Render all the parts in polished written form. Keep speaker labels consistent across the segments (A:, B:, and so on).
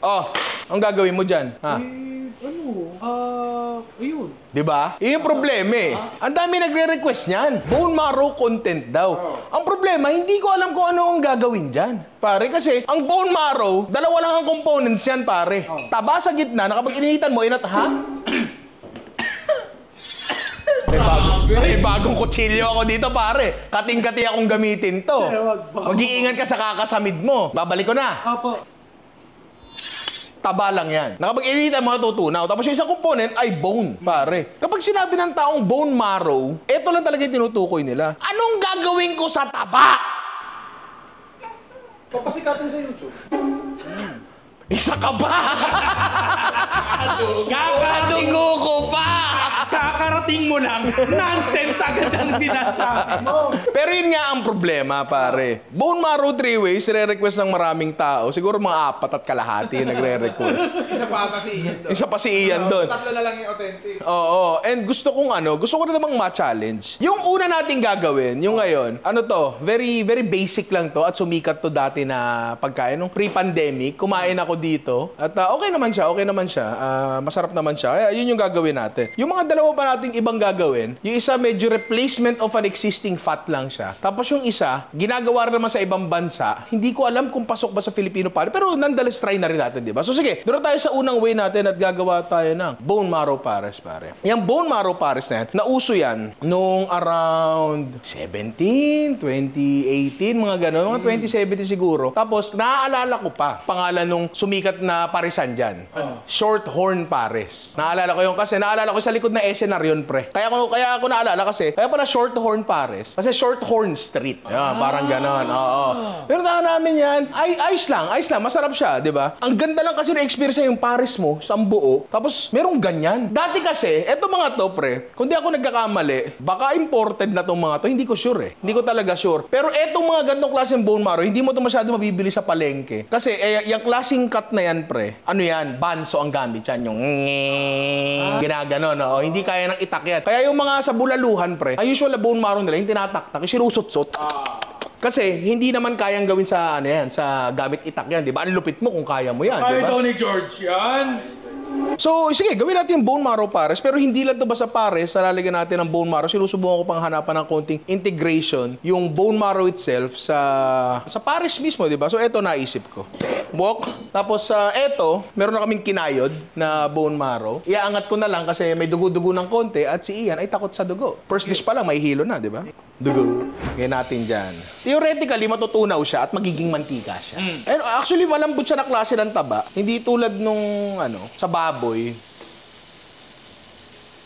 A: Oh, ang gagawin mo dyan? Ha?
B: Ayun.
A: Diba? Yung problema eh. Ang dami nagre-request niyan. Bone marrow content daw. Ang problema, hindi ko alam kung ano ang gagawin dyan. Pare, kasi ang bone marrow, dalawa lang ang components yan, pare. Taba sa gitna, na kapag inihitan mo, ha? May bagong kutsilyo ako dito, pare. Kating-kati akong gamitin to. Mag-iingat ka sa kakasamid mo. Babalik ko na.
B: Opo.
A: Taba lang yan. Na kapag inihitan mo, natutunaw. Tapos yung isang component ay bone, pare. Kapag sinabi ng taong bone marrow, eto lang talaga yung tinutukoy nila. Anong gagawin ko sa taba?
B: Papasikatin sa YouTube.
A: Isa ka ba? Dugo ko pa!
B: Kakarating mo lang, nonsense agad ang sinasabi mo.
A: Pero yun nga ang problema, pare. Bone marrow 3 ways, re-request ng maraming tao. Siguro mga 4 at kalahati nagre-request.
C: Isa pa ata si Ian doon.
A: Isa pa si Ian doon.
C: Tatlo na lang yung authentic.
A: Oo. And gusto ko na namang ma-challenge. Yung una nating gagawin, yung ngayon, ano to, very basic lang to at sumikat to dati na pagkain. Nung pre-pandemic, kumain ako dito. At okay naman siya. Masarap naman siya. Kaya yun yung gagawin natin. Yung mga dalawa pa nating ibang gagawin, yung isa medyo replacement of an existing fat lang siya. Tapos yung isa, ginagawa rin naman sa ibang bansa. Hindi ko alam kung pasok ba sa Filipino pare, pero nonetheless try na rin natin, di ba? So sige, doon tayo sa unang way natin at gagawa tayo ng bone marrow pares, pare. Yung bone marrow pares na yan, nauso yan nung around 2018, mga gano'n, mga 2017 siguro. Tapos, naaalala ko pa, pangalan nung sumikat na parisan dyan. Shorthorn pares. Naalala ko yun kasi naalala ko sa likod na SNR yun, pre. Kaya ako naalala kasi, kaya pala Shorthorn pares. Kasi Shorthorn Street. Yan, parang gano'n. Oo. Pero namin yan, ayos lang. Masarap siya, di ba? Ang ganda lang kasi na-experience yung pares mo sa buo. Tapos, merong ganyan. Dati kasi, eto mga to, pre, kung di ako nagkakamali, baka imported na tong mga to. Hindi ko sure eh. Hindi ko talaga sure. Pero etong mga ganitong klaseng bone marrow, hindi mo to masyado mabibili sa palengke. Kasi, yung klaseng cut na yan, pre, ano yan, banso ang gamit yan. Yung ginagano, no? Hindi kaya ng itak yan. Kaya yung mga sa bulaluhan, pre, ang usual na bone marrow nila, yung tinataktak, yung sinusot-sot. Kasi hindi naman kayang gawin sa ano yan, sa gamit itak yan, di ba? Ang lupit mo kung kaya mo yan, di ba?
B: Kaya daw ni George yan.
A: So, sige, gawin natin yung bone marrow pares, pero hindi lang to basta pares, lalagyan natin ng bone marrow. Sinusubukan ko pang hanapan ng konting integration, yung bone marrow itself sa pares mismo, di ba? So, eto naisip ko. Tapos, eto, meron na kaming kinayod na bone marrow. Iaangat ko na lang kasi may dugo-dugo ng konti at si Ian ay takot sa dugo. First dish pa lang, may hilo na, di ba? Dugo. Ngayon natin dyan. Theoretically, matutunaw siya at magiging mantika siya. And actually, malambot siya na klase ng taba. Hindi tulad nung, sa baboy.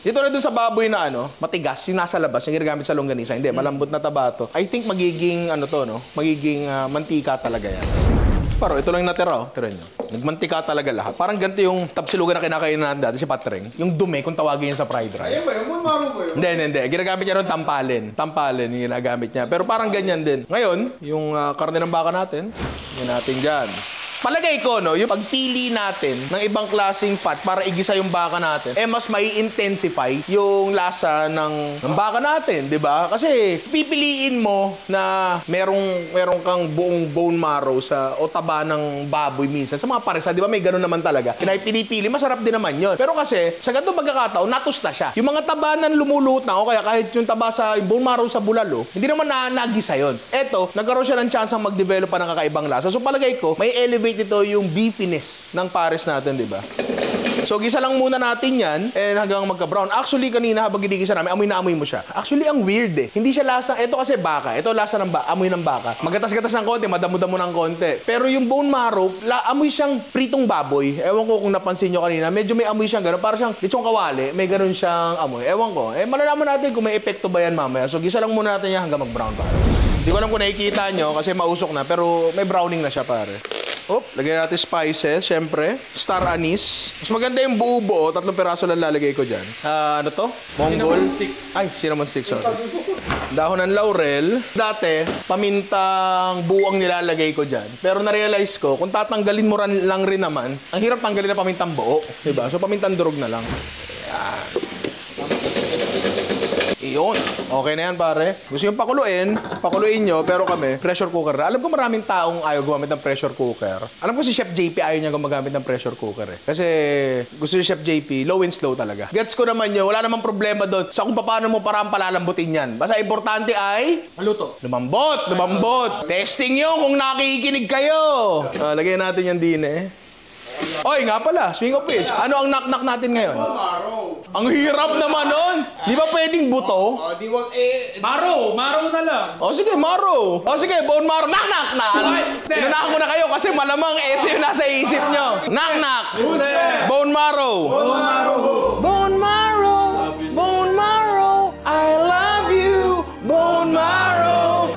A: Dito na dun sa baboy na matigas, yung nasa labas, yung ginagamit sa longganisa. Hindi, malambot na taba to. I think magiging, magiging mantika talaga yan. Pero ito lang natira, pero nyo. Nagmantika talaga lahat. Parang ganito yung tapsilugan na kinakain natin dati, si Patreng. Yung dumi, kung tawagin yun sa fried rice.
C: Ayun ba yun? Bone marrow ba yun?
A: Hindi. Ginagamit niya ron tampalin. Tampalin yung ginagamit niya. Pero parang ganyan din. Ngayon, yung karne ng baka natin, yun natin dyan. Palagay ko, yung pagpili natin ng ibang klaseng fat para igisa yung baka natin, mas mai-intensify yung lasa ng baka natin, di ba? Kasi pipiliin mo na merong kang buong bone marrow o taba ng baboy minsan. Sa mga paresa, di ba may gano'n naman talaga. Pinipili, masarap din naman yun. Pero kasi, sa ganitong pagkakataon, natusta siya. Yung mga taba na lumuluot na, o kaya kahit yung taba sa yung bone marrow sa bulalo, hindi naman nagisa yun. Eto, nagkaroon siya ng chance ang mag-develop pa ng kakaibang lasa. So palagay ko, may elevate ito yung beefiness ng pares natin, di ba? So, gisa lang muna natin yan and hanggang magka-brown. Actually, kanina habang ginigisa namin, amoy na amoy mo siya. Actually, ang weird eh. Hindi siya lasa, ito kasi baka. Ito lasa ng amoy ng baka. Magatas-gatas ng konti, madamo-damo ng konti. Pero yung bone marrow, amoy siyang pritong baboy. Ewan ko kung napansin nyo kanina, medyo may amoy siyang gano'n. Parang siyang lechong kawali, may gano'n siyang amoy. Ewan ko. Malalaman natin kung may epekto ba yan mamaya. So, gisa lang muna natin yan hanggang mag-brown pare. Hindi ko alam kung nakikita nyo kasi mausok na, pero may browning na siya pare. Lagyan natin spices, syempre. Star anise. Mas maganda yung buo-buo. 3 piraso lang lalagay ko dyan. Ano to? Mongol. Cinnamon stick, sorry. Dahon ng laurel. Dati, pamintang buo ang nilalagay ko dyan. Pero na-realize ko, kung tatanggalin mo lang rin naman, ang hirap tanggalin na pamintang buo. Diba? So, pamintang durog na lang. Ayan. Iyon. Okay na yan, pare. Gusto yung pakuluin nyo, pero kami, pressure cooker na. Alam ko maraming taong ayaw gumamit ng pressure cooker. Alam ko si Chef JP ayaw niya gumagamit ng pressure cooker eh. Kasi gusto ni Chef JP, low and slow talaga. Gets ko naman yun, wala namang problema doon sa kung paano mo parang palalambutin yan. Basta importante ay...
B: Maluto.
A: Lumambot! Testing yun kung nakikinig kayo! Lagyan natin yan din eh. Oy, nga pala, speaking of which, ano ang knock-knock natin ngayon?
C: Maro.
A: Ang hirap naman nun! Di ba pwedeng buto?
C: Di wag
B: Maro na lang.
A: O sige, Maro. O sige, bone marrow. Knock-knock na. Inunahan ko na kayo kasi malamang ito yung nasa isip nyo. Knock-knock. Bone marrow. Bone marrow. Bone marrow. I love you. Bone marrow.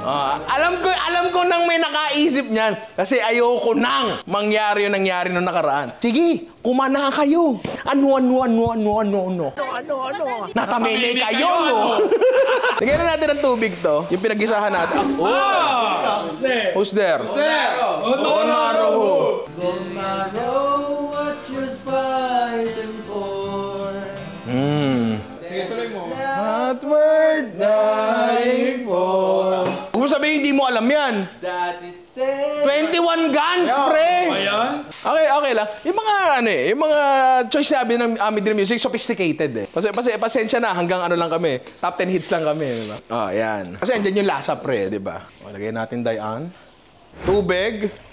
A: Alam ko nang may nakaisip niyan. Kasi ayoko nang mangyari yung nangyari nung nakaraan. Sige, kumana kayo. Ano. Natamene kayo, no? Lagyan na natin ng tubig to. Yung pinag-isahan natin. Who's there? Bone marrow.
D: Bone marrow, what you're fighting for?
C: Sige, tuloy mo.
A: What we're dying for. Huwag mo sabihin, hindi mo alam yan.
D: That's it said.
A: 21 guns, pre!
B: Ayan.
A: Okay lang. Yung mga, yung mga choice namin ng Amin Dream Music, sophisticated eh. Pasensya na, hanggang ano lang kami. Top 10 hits lang kami, di ba? Yan. Kasi andyan yung lasa, pre, di ba? Lagay natin Dayan. Tubig.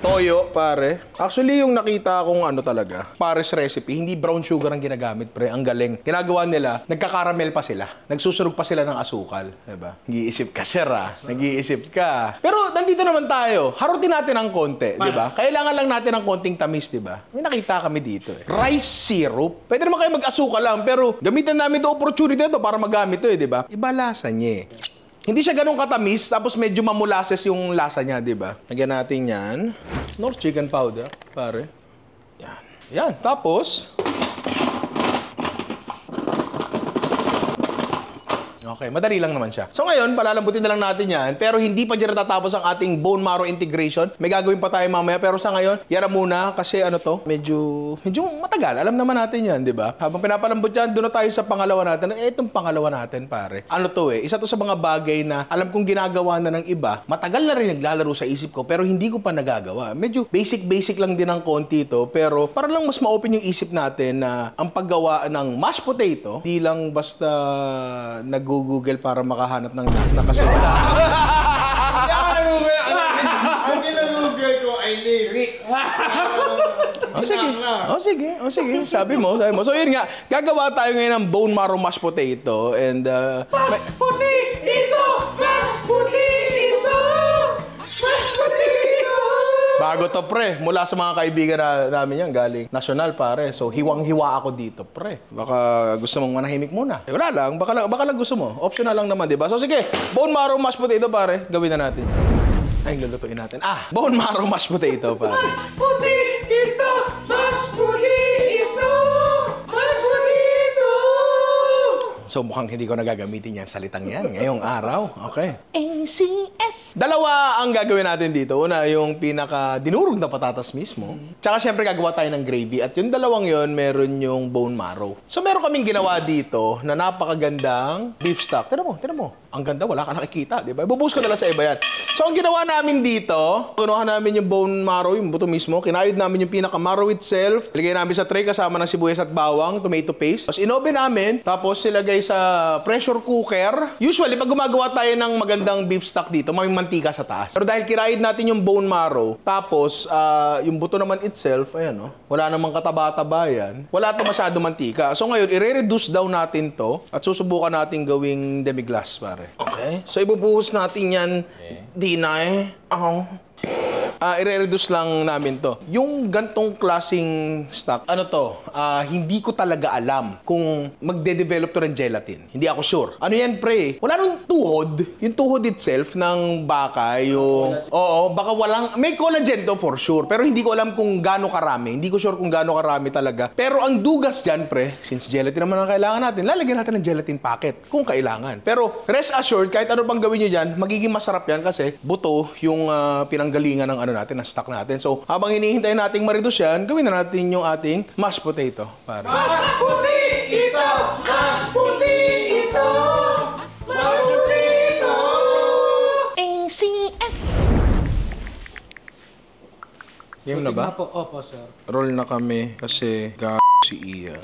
A: Toyo, pare. Actually, yung nakita kong ano talaga, Paris recipe, hindi brown sugar ang ginagamit, pre. Ang galing. Ginagawa nila, nagkakaramel pa sila. Nagsusunog pa sila ng asukal. Diba? Nag-iisip ka, sir, ah. Nag-iisip ka. Pero nandito naman tayo. Harutin natin ng konti, di ba? Kailangan lang natin ng konting tamis, di ba? May nakita kami dito eh. Rice syrup. Pwede naman kayo mag-asukal lang, pero gamitan namin ito opportunity na para magamit ito eh, di ba? Iba lasa niya eh. Hindi siya ganun katamis, tapos medyo mamulases yung lasa niya, di ba? Lagyan natin yan. North chicken powder, pare. Yan. Tapos, okay, madali lang naman siya. So ngayon, palalambutin na lang natin yan. Pero hindi pa dyan natatapos ang ating bone marrow integration. May gagawin pa tayo mamaya. Pero sa ngayon, yan muna. Kasi ano to, medyo matagal. Alam naman natin yan, di ba? Habang pinapalambot yan, doon na tayo sa pangalawa natin. Itong pangalawa natin, pare. Ano to eh, isa to sa mga bagay na alam kong ginagawa na ng iba. Matagal na rin naglalaro sa isip ko, pero hindi ko pa nagagawa. Medyo basic lang din ng konti to. Pero para lang mas ma-open yung isip natin na ang paggawa ng mashed potato, di lang basta Google para makahanap ng knock-knock kasi wala.
C: Hindi ako nag-google. Ang ginag-google ko ay lyrics.
A: Sige. Sabi mo. So yun nga, gagawa tayo ngayon ng bone marrow mashed potato and
B: Mashed potato! Mashed potato! Mashed potato!
A: bago to, pre. Mula sa mga kaibigan namin yan, galing national, pare. So hiwang-hiwa ako dito, pre. Baka gusto mong manahimik muna. Wala lang, baka lang gusto mo. Optional lang naman, di ba? So sige, bone marrow mashed potato, pare. Gawin na natin. Ay, lulutuin natin. Bone marrow mashed potato, pare.
B: Mashed potato! Mashed potato! Mashed potato!
A: So mukhang hindi ko nagagamitin yan salitang yan ngayong araw. Okay. ACS. Dalawa ang gagawin natin dito. Una, yung pinaka dinurog na patatas mismo. Tsaka syempre gagawa tayo ng gravy. At yung dalawang yon meron yung bone marrow. So meron kaming ginawa dito na napakagandang beef stock. Tignan mo. Ang ganda, wala ka nakikita, di ba? Ibubuhos ko na lang sa iba yan. So ang ginawa namin dito, tunuhan namin yung bone marrow, yung buto mismo. Kinayod namin yung pinaka marrow itself. Ilagay namin sa tray kasama ng sibuyas at bawang, tomato paste. Tapos inoven namin. Tapos ilagay sa pressure cooker. Usually, pag gumagawa tayo ng magandang beef stock dito, may mantika sa taas. Pero dahil kinayod natin yung bone marrow, tapos yung buto naman itself, ayan wala namang kataba-taba yan. Wala to masyado mantika. So ngayon, i-reduce down natin to at susubukan natin gawing demi-glace, pare. Okay. So ibubuhos natin yan. Dinay. I-reduce lang namin to. Yung gantong klaseng stock, hindi ko talaga alam kung magde-develop to ng gelatin. Hindi ako sure. Ano yan, pre? Wala nung tuhod. Yung tuhod itself ng baka, yung... Oo, baka walang... May collagen to for sure. Pero hindi ko alam kung gaano karami. Hindi ko sure kung gaano karami talaga. Pero ang dugas dyan, pre, since gelatin naman ang kailangan natin, lalagyan natin ng gelatin packet kung kailangan. Pero rest assured, kahit ano pang gawin nyo dyan, magiging masarap yan kasi buto yung pinanggalingan ng natin, ng stock natin. So, habang hinihintay nating ma-reduce yan, gawin na natin yung ating mashed potato.
B: Mashed potato! Mashed potato!
A: Game na ba?
B: Opo, sir.
A: Roll na kami kasi si Iya.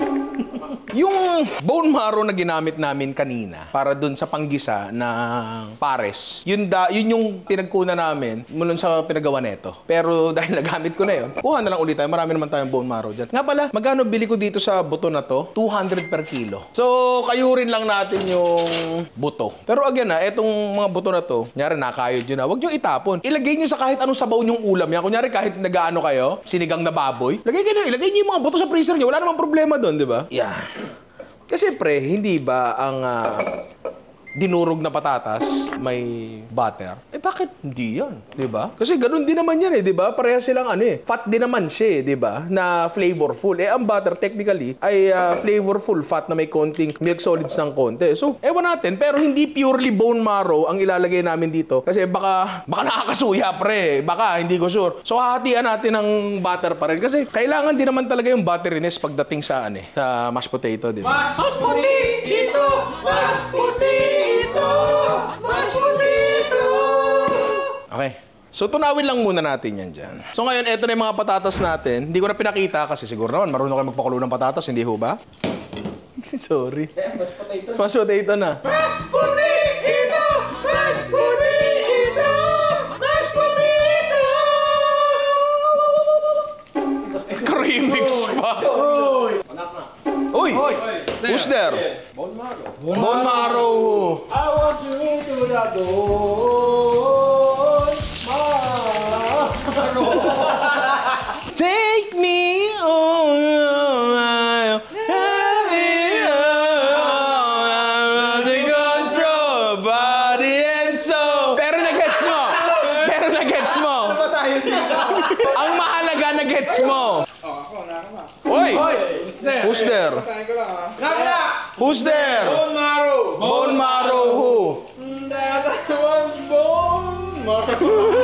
A: Yung bone marrow na ginamit namin kanina para dun sa panggisa ng pares, yun yung pinagkuna namin mula sa pinagawa neto. Pero dahil nagamit ko na yun, kuha na lang ulit tayo. Marami naman tayong bone marrow dyan. Nga pala, magkano bili ko dito sa buto na to? 200 per kilo. So, kayurin lang natin yung buto. Pero again etong mga buto na to, kunyari nakayod yun na, huwag nyo itapon. Ilagay nyo sa kahit anong sabaw nyong ulam yan. Kunyari kahit nagaano kayo, sinigang na baboy, ilagay nyo yung mga buto sa freezer nyo. Wala namang problema doon, di ba? Yeah. Kasi pre, hindi ba ang dinurog na patatas may butter? Bakit hindi yan? 'Di ba? Kasi ganoon din naman yan 'di ba? Pareha silang fat din naman siya 'di ba? Na flavorful. Ang butter technically ay flavorful fat na may konting milk solids ng konti. So, ewan natin, pero hindi purely bone marrow ang ilalagay namin dito kasi baka nakakasuya pre. Baka hindi ko sure. So, hahatian natin ng butter pa rin kasi kailangan din naman talaga yung butteriness pagdating sa sa mashed potato, 'di ba?
C: Mashed potato! Mashed potato! Mashed potato!
A: Okay. So, tunawin lang muna natin yan dyan. So, ngayon, eto na yung mga patatas natin. Hindi ko na pinakita kasi siguro naman marunong kayo magpakulo ng patatas, hindi ho ba? Sorry. Mashed potato na.
C: Mashed potato! Mashed potato! Mashed potato!
A: Remix pa. Uy! Who's there?
C: Bone marrow.
A: Bone marrow.
C: I want you into the bone marrow.
A: Take me on. The control, body and soul. Pero na-gets mo.
C: Ano ba tayo dito?
A: Ang mahalaga na-gets mo.
C: Ako, nakaka.
A: Oy! Who's there?
C: Basahin ko lang Nakaka!
A: Who's there?
C: Bone marrow!
A: Bone marrow who?
C: That was bone marrow.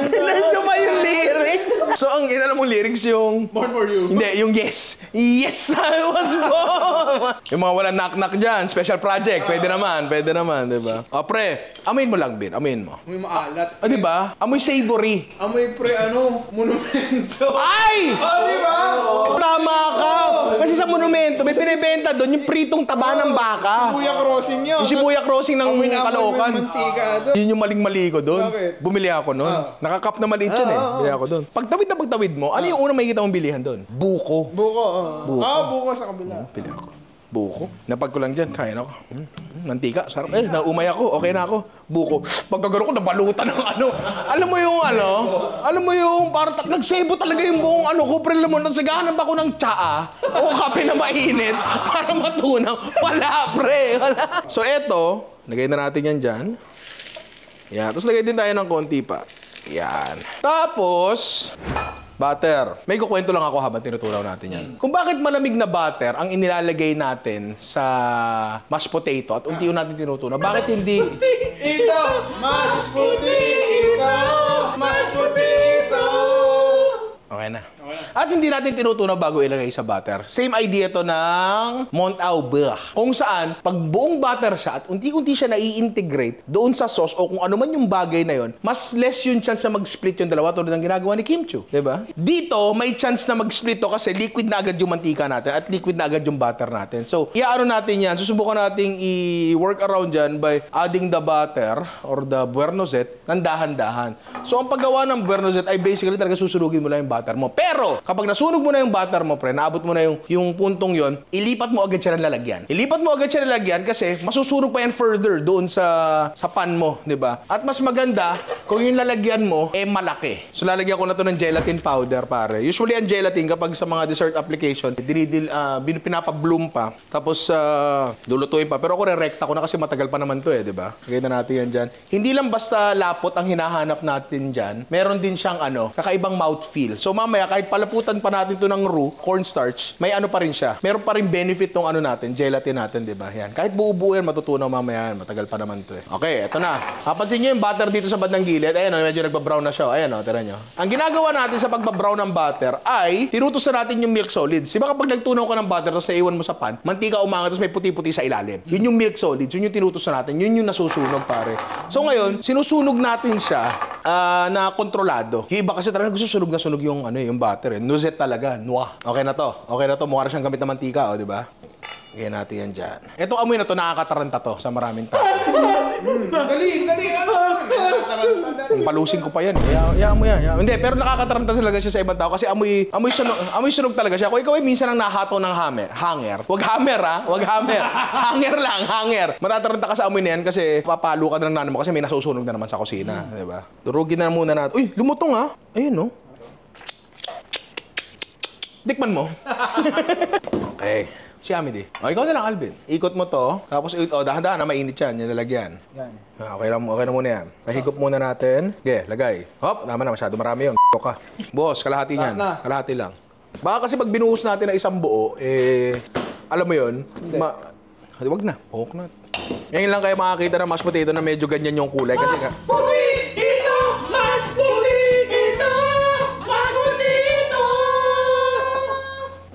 A: Sinadyo ba yung lyrics? So, ang inalam mong lyrics yung...
C: Born for you.
A: Hindi, yung yes. Yes, I was born. Yung mga walang knock-knock dyan, special project, pwede naman, di ba? O, pre, amoyin mo lang, Bin, amoyin mo.
C: Amoy maalat.
A: O, di ba? Amoy savory.
C: Amoy pre, monumento.
A: Ay!
C: Di ba?
A: Tama ka! Kasi sa monumento, may pinibenta doon yung pritong taba ng baka.
C: Kuya crossing yun.
A: Yung Shibuya Crossing ng
C: Amoy na amoy
A: Caloocan.
C: yung mantika doon.
A: Yun yung maling-mali ko doon.
C: Bakit?
A: Bumili ako doon. Nakakap na maliit yun Bumili ako doon. Pagtawid mo, ano yung unang makikita mong bilihan doon? Buko.
C: Buko,
A: Buko.
C: buko sa kabila.
A: Pili ako. Buko. Napag ko lang dyan, kain ako. Mantika, sarap. Naumay ako, okay na ako. Buko. Pagkagano ko, nabalutan ng Alam mo yung parang nagsebo talaga yung buong ko. Pero alam mo, nagsaganap ako ng tsaa o kape na mainit para matunaw. Wala, pre. Wala. So, eto, lagay na natin yan dyan. Yan. Tapos lagay din tayo ng konti pa. Yan. Tapos, butter. May kukwento lang ako habang tinutunaw natin yan. Kung bakit malamig na butter ang inilalagay natin sa mashed potato at unti-unti natin tinutunaw, bakit hindi...
C: Ito! Mashed potato! Mashed potato!
A: Okay na. At hindi natin tinutunaw bago ilagay sa butter. Same idea to ng Mont-Aubert. Kung saan, pag buong butter siya at unti-unti siya nai-integrate doon sa sauce o kung ano man yung bagay na yon, mas less yung chance na mag-split yung dalawa tulad ng ginagawa ni Kim Chiu. Diba? Dito, may chance na mag-split to kasi liquid na agad yung mantika natin at liquid na agad yung butter natin. So, iaano natin yan. Susubukan nating i-work around dyan by adding the butter or the Buernozet ng dahan-dahan. So, ang paggawa ng Buernozet ay basically talaga susunugin mo lang yung butter mo. Pero, kapag nasunog mo na yung butter mo, pre, naabot mo na yung puntong yon, ilipat mo agad siya ng lalagyan. Ilipat mo agad siya ng lalagyan kasi masusunog pa yan further doon sa pan mo, di ba? At mas maganda kung yung lalagyan mo, malaki. So, lalagyan ko na to ng gelatin powder, pare. Usually, ang gelatin, kapag sa mga dessert application, pinapa-bloom pa, tapos lulutuin pa. Pero ako, re-recta ko na kasi matagal pa naman to, di ba? Lagay na natin yan dyan. Hindi lang basta lapot ang hinahanap natin dyan. Meron din siyang, kakaibang mouthfeel. So, mamaya, kahit palaputin dilutan pa natin to ng roux, cornstarch, may ano pa rin siya. Meron pa rin benefit tong ano natin, gelatin natin, di ba? Yan. Kahit buo-buo yan, matutunaw mamaya yan. Matagal pa naman to eh. Okay, eto na. Papansin nyo yung butter dito sa bandang gilid. Ayan o, medyo nagbabrown na siya. Ayan o, tira nyo. Ang ginagawa natin sa pagbabrown ng butter ay tinutos na natin yung milk solids. Di ba kapag nagtunaw ka ng butter tapos iwan mo sa pan, mantika umangat tapos may puti-puti sa ilalim. Yun yung milk solids. Yun yung tinutos na natin. Yun yung nasusunog, pare. So ngayon, sinusunog natin siya na kontrolado. Yung iba kasi talaga gusto sunog na sunog yung yung butter eh. Nuzet talaga, noa. Okay na to. Okay na to. Mukha na siyang gamit na mantika, di ba? Lagyan natin yan dyan. Itong amoy na to, nakakataranta to sa maraming tao.
C: Dali!
A: Palusin ko pa yan. Hayaan mo yan. Hindi, pero nakakataranta talaga siya sa ibang tao kasi amoy sunog talaga siya. Kung ikaw ay minsan ang nahato ng hanger. Wag hammer ha. Wag hammer. Hanger lang, hanger. Matataranta ka sa amoy na yan kasi papalo ka ng nanay mo kasi may nasusunog na naman sa kusina. Diba? Durugin na muna natin. Uy, lumutong ha. Ayun no. Tikman mo. Okay. Si Amity. O, ikaw na lang, Alvin. Ikot mo to. Tapos, dahan-dahan na mainit yan. Yan nalagyan. Yan. Okay na muna yan. Pahigop muna natin. Okay, lagay. Hop, naman na. Masyado marami yun. Ka. Boss, kalahati niyan. Kalahati lang. Baka kasi pag binuhos natin ng isang buo, alam mo yun, wag na. Pahok na. Ngayon lang kayo makakita ng mashed potato na medyo ganyan yung kulay. Kasi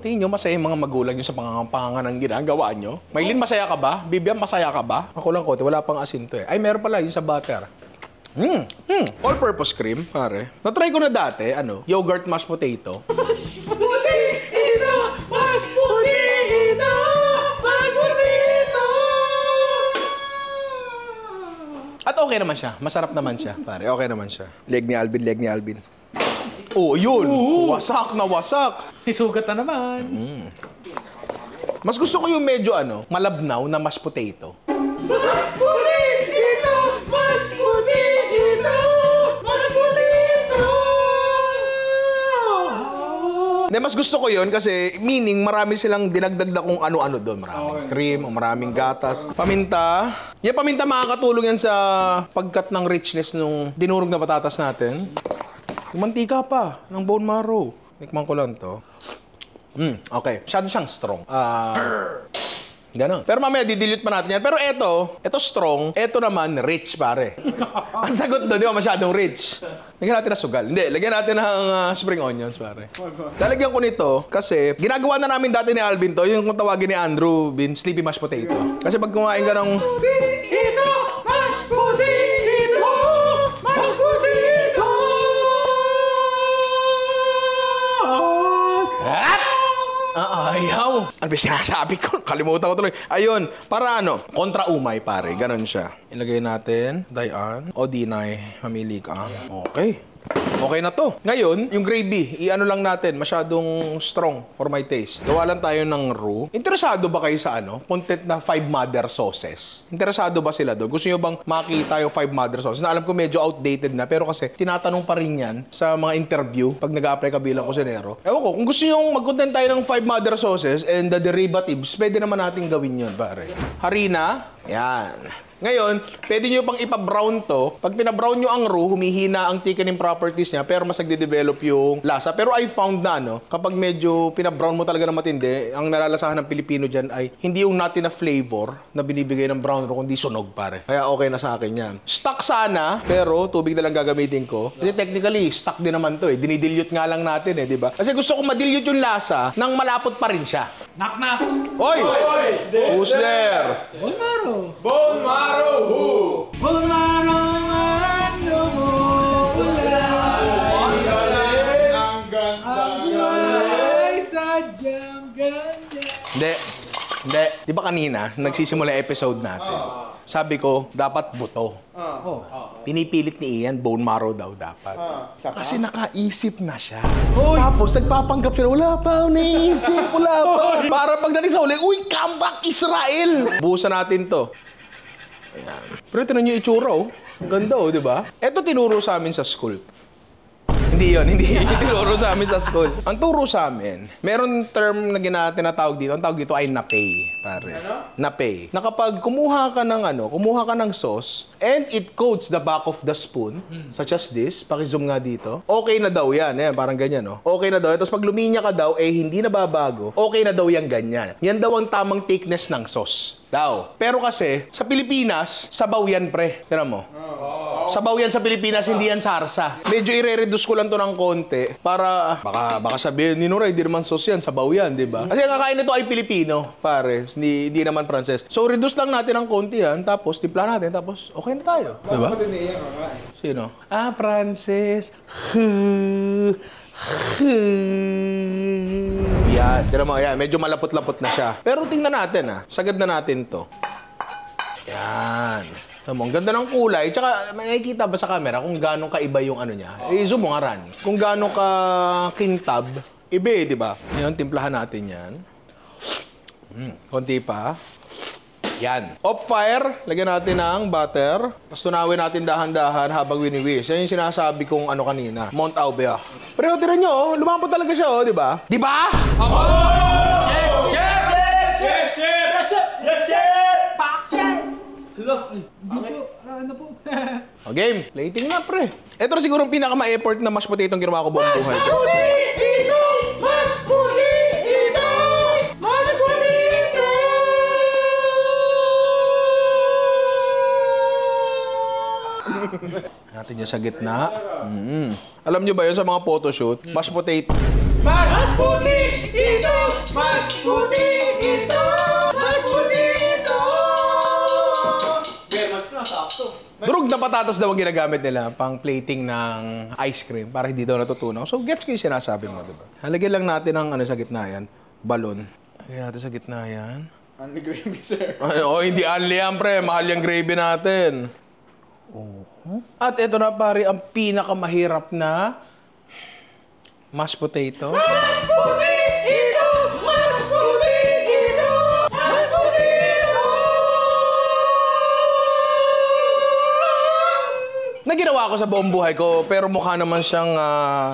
A: tingin nyo, masaya yung mga magulang nyo sa pangangapangan ng ginagawa nyo? Maylin, masaya ka ba? Bibian, masaya ka ba? Ako lang, kote. Wala pang asin to eh. Ay, meron pala yung sa butter. All-purpose cream, pare. Na-try ko na dati, yogurt mashed potato.
B: Mashed potato! Mashed potato! Mashed potato!
A: At okay naman siya. Masarap naman siya, pare. Okay naman siya. Leg ni Alvin. Oh, yun! Wasak na wasak!
B: May sugat na naman.
A: Mas gusto ko yung medyo malabnaw na mashed potato.
B: Mashed potato! Mashed potato! Mashed potato!
A: Hindi, mas gusto ko yun kasi meaning marami silang dinagdag na kung ano-ano doon. Maraming cream, maraming gatas. Paminta. Yung paminta makakatulong yan sa pagkat ng richness nung dinurog na patatas natin. Yung mantika pa ng bone marrow. Tikman ko lang to. Okay. Masyado siyang strong. Ganon. Pero mamaya, didilute pa natin yan. Pero ito strong. Ito naman, rich, pare. Ang sagot doon, di ba? Masyadong rich. Lagyan natin na sugal. Hindi, lagyan natin ng spring onions, pare. Lalagyan ko nito kasi ginagawa na namin dati ni Alvin to, yung kung tawagin ni Andrew, sleepy mashed potato. Kasi pag kumain ka ng...
B: Potato! Mashed potato! Mashed potato!
A: Ayaw! Ano ba sinasabi ko? Kalimutan ko tuloy. Ayun, para kontra umay, pare. Ganon siya. Ilagay natin, Dayan. O Dinay, mamili ka. Okay. Okay na to. Ngayon, yung gravy, i-ano lang natin, masyadong strong for my taste. Gawa lang tayo ng roux. Interesado ba kayo sa content na 5 mother sauces? Interesado ba sila doon? Gusto nyo bang makita yung 5 mother sauces? Na alam ko medyo outdated na, pero kasi tinatanong pa rin yan sa mga interview pag nag-apply ka bilang kusinero. Ewan ko, kung gusto nyo mag-content tayo ng 5 mother sauces and the derivatives, pwede naman natin gawin yun, pare. Harina, yan. Ngayon, pwede nyo pang ipa-brown to. Pag pina-brown nyo ang roux, humihina ang thickening properties niya, pero mas nagde-develop yung lasa. Pero I found na, kapag medyo pina-brown mo talaga ng matindi, ang nalalasahan ng Pilipino dyan ay hindi yung natin na flavor na binibigay ng brown roux, kundi sunog, pare. Kaya okay na sa akin yan. Stock sana, pero tubig na lang gagamitin ko. Kasi technically, stock din naman to eh. Dinidilute nga lang natin eh, di ba? Kasi gusto ko madilute yung lasa nang malapot pa rin siya.
B: Knock!
A: Oy! Who's there?
B: Bone marrow!
C: Bone marrow who?
B: Bone marrow ano mo
C: Ang ganda.
B: ay sadyang ganda.
A: Hindi. Di ba kanina, nagsisimula episode natin, sabi ko, dapat buto. Pinipilit ni Ian, bone marrow daw dapat. Kasi nakaisip na siya. Tapos nagpapanggap siya, wala pa ako naisip, wala pa. Para pagdating sa uli, uy, comeback Israel! Buhusan natin to. Ayan. Pero tinan niyo itsura, oh. Ang ganda, oh, di ba? Ito tinuro sa amin sa school. Hindi yun, hindi tinuro sa amin sa school. Ang turo sa amin, meron term na tinatawag dito, ang tawag dito ay napay, pare.
C: Ano?
A: Napay. Na kapag kumuha ka ng sauce, and it coats the back of the spoon, such as this, paki-zoom nga dito, okay na daw yan. Ayan, parang ganyan, no? Okay na daw. Tapos pag luminya ka daw, hindi na babago, okay na daw yan ganyan. Yan daw ang tamang thickness ng sauce. Daw. Pero kasi, sa Pilipinas, sabaw yan, pre. Tira mo. Sabaw yan sa Pilipinas, hindi yan sarsa. Medyo i-reduce ko lang to ng konti para baka sabihin ni Nora, hindi naman sauce yan, sabaw yan, di ba? Kasi ang kakain nito ay Pilipino, pare. Hindi naman Frances. So reduce lang natin ng konti yan, tapos timpla natin, tapos okay na tayo. Di ba?
C: Bakit hindi yan kakain?
A: Sino? Frances. Yan, tira mo, yan. Medyo malapot-lapot na siya. Pero tingnan natin, sagad na natin to. Yan. Ang ganda ng kulay. Tsaka makikita ba sa camera kung gaano kaiba yung ano niya? I-zoom mo nga, Rani. Kung gaano ka kintab, iba di ba? Ngayon, timplahan natin yan. Konti pa. Yan. Off fire. Lagyan natin ng butter. Tapos tunawin natin dahan-dahan habang winiwis. Yan yung sinasabi kong ano kanina. Mount Aubert. Pero tira nyo, lumapot talaga siya, di ba? Di ba?
B: Yes, chef!
C: Yes, chef!
B: Yes, chef! Yes, chef! Pak, chef! Ano po?
A: O, game. Plating na, pre. Ito na siguro ang pinaka-ma-effort na mashed potato ang ginawa ko buong buhay. Natin yung sa gitna. Alam nyo ba yun sa mga photoshoot? Mashed potato.
C: Mashed potato! Mashed potato! Mashed potato!
D: Bermans na, sakto.
A: Durog na patatas daw ang ginagamit nila pang plating ng ice cream para hindi daw natutunaw. So, gets ko yung sinasabi mo, diba? Halagyan lang natin ang ano sa gitna yan. Balon. Halagyan natin sa gitna yan.
C: Only gravy, sir.
A: Ay, hindi only yan, pre. Mahal yung gravy natin. At ito na, pare, ang pinakamahirap na mashed potato.
C: Mashed potato! Mashed potato! Mashed potato!
A: Na ginawa ko sa buong buhay ko, pero mukha naman siyang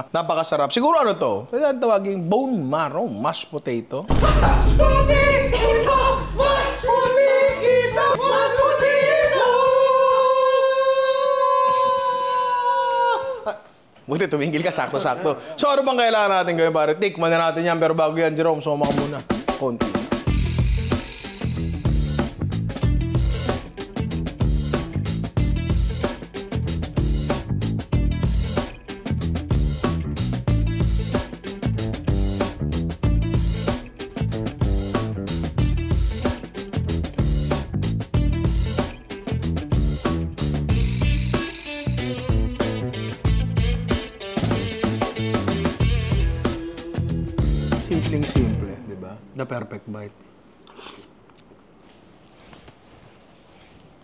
A: napakasarap. Siguro ano to? Pwede tawaging bone marrow mashed potato.
C: Mashed potato! Mashed potato! Mashed potato!
A: Buti tumingil ka, sakto-sakto. So ano bang kailangan natin gawin, pare? Tikman na natin yan, pero bago yan, Jerome, sumama ka muna. Konti. Simpleng-simple, di ba? The perfect bite.